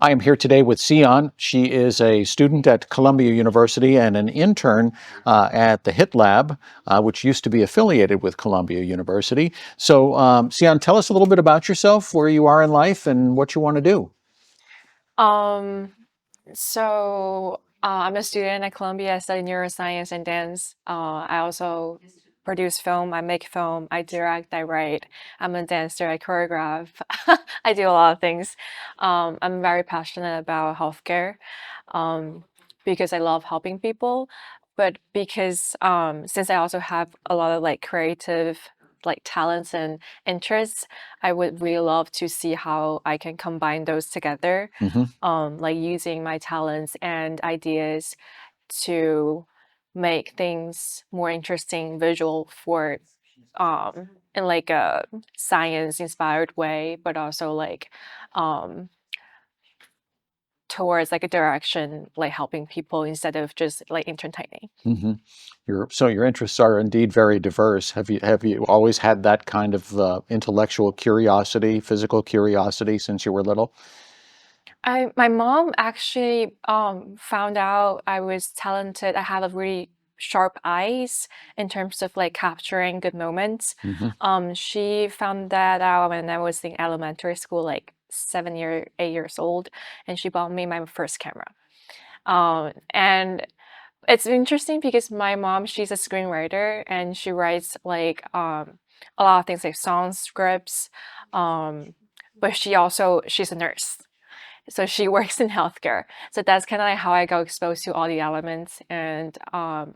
I am here today with Siyan. She is a student at Columbia University and an intern at the HITLAB, which used to be affiliated with Columbia University. So, Siyan, tell us a little bit about yourself, where you are in life, and what you want to do. Um, I'm a student at Columbia. I study neuroscience and dance. I also produce film. I make film. I direct. I write. I'm a dancer. I choreograph. I do a lot of things. I'm very passionate about healthcare, um, because I love helping people, but because since I also have a lot of like creative like talents and interests, I would really love to see how I can combine those together, Hmm. like using my talents and ideas to make things more interesting visual for in like a science inspired way, but also like um towards like a direction like helping people instead of just like entertaining. Hmm. So your interests are indeed very diverse. Have you always had that kind of intellectual curiosity, physical curiosity since you were little? My mom actually found out I was talented. I have a really sharp eyes in terms of like capturing good moments. Hmm. She found that out when I was in elementary school, like 8 years old, and she bought me my first camera. And it's interesting because my mom, she's a screenwriter and she writes like a lot of things like song scripts. Um, but she's a nurse. So she works in healthcare. So that's kind of like how I got exposed to all the elements and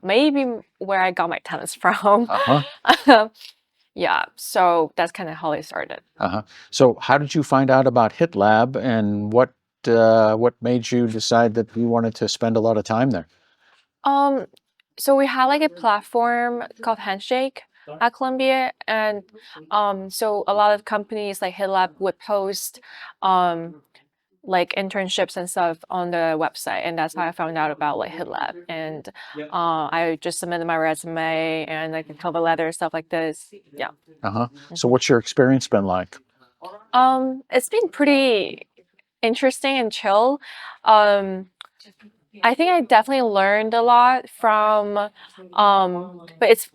maybe where I got my talents from. Uh-huh. Yeah, so that's kind of how it started. Uh-huh. So how did you find out about HitLab, and what made you decide that you wanted to spend a lot of time there? Um, so we had like a platform called Handshake at Columbia, and so a lot of companies like HitLab would post um like internships and stuff on the website, and that's how I found out about like HitLab. And I just submitted my resume and like a cover letter, stuff like this. Yeah. Uh-huh. So Mhm. what's your experience been like? It's been pretty interesting and chill. Um, I think I definitely learned a lot from, but it's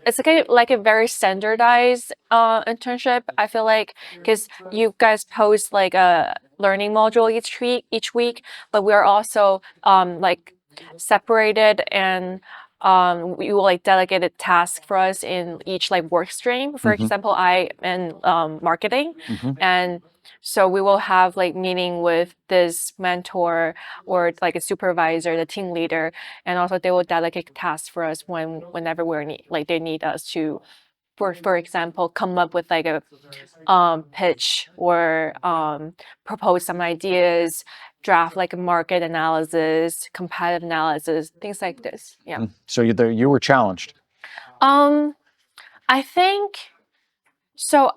like a very standardized internship. I feel like because you guys post like a learning module each week, but we are also like separated and we will like delegate a task for us in each like work stream. For Hmm. example, I am marketing, Hmm. and so we will have like meeting with this mentor or like a supervisor, the team leader, and also they will delegate tasks for us whenever like they need us to, for example, come up with like a pitch or propose some ideas, draft like a market analysis, competitive analysis, things like this. Yeah. So you were challenged. Um, I think so.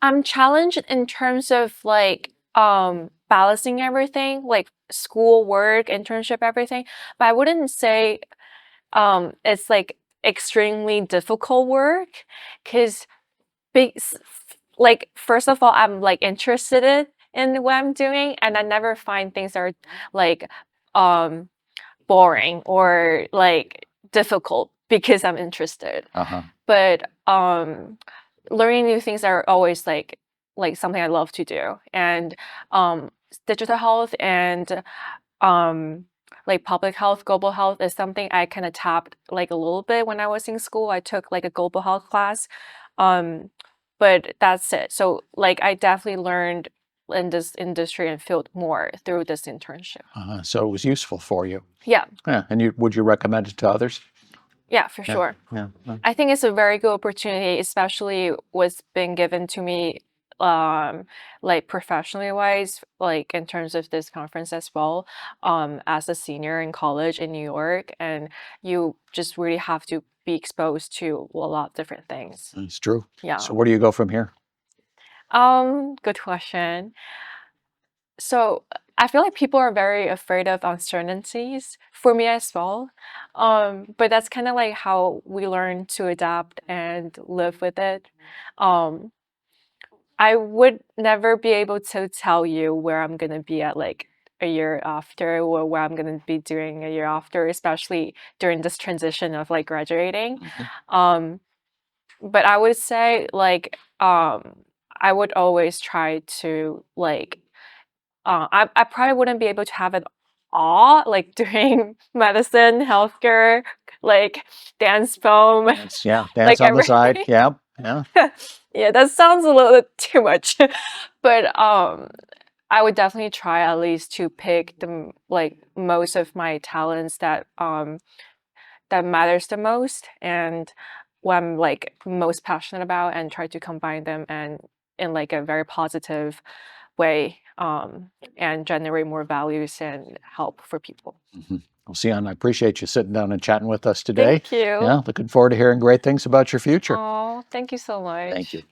I'm challenged in terms of like balancing everything, like school, work, internship, everything. But I wouldn't say it's like extremely difficult work because big like first of all I'm like interested in what I'm doing, and I never find things that are like um boring or like difficult because I'm interested. Uh-huh. But learning new things are always like something I love to do. And digital health and like public health, global health is something I kind of tapped like a little bit when I was in school. I took like a global health class. Um, but that's it. So like I definitely learned in this industry and field more through this internship. Uh-huh. So it was useful for you. Yeah, Yeah. And would you recommend it to others? yeah, for Yeah. sure. Yeah. I think it's a very good opportunity, especially what's been given to me, um, like professionally wise, like in terms of this conference as well, as a senior in college in New York, and you just really have to be exposed to a lot of different things. It's true. Yeah. So where do you go from here? Good question. So I feel like people are very afraid of uncertainties for me as well. But that's kind of like how we learn to adapt and live with it. Um, I would never be able to tell you where I'm gonna be at like a year after or what I'm gonna be doing a year after, especially during this transition of like graduating. Mhm. Um, but I would say like I would always try to like I probably wouldn't be able to have it all like doing medicine, healthcare, like dance film, Dance, yeah, dance like on the side. everything. Yeah, yeah. Yeah, that sounds a little bit too much. But I would definitely try at least to pick like most of my talents that matters the most and what I'm like most passionate about and try to combine them and in like a very positive way and generate more values and help for people. Mhm. Well, Sian, I appreciate you sitting down and chatting with us today. Thank you. Yeah, looking forward to hearing great things about your future. Oh, thank you so Thank much. you.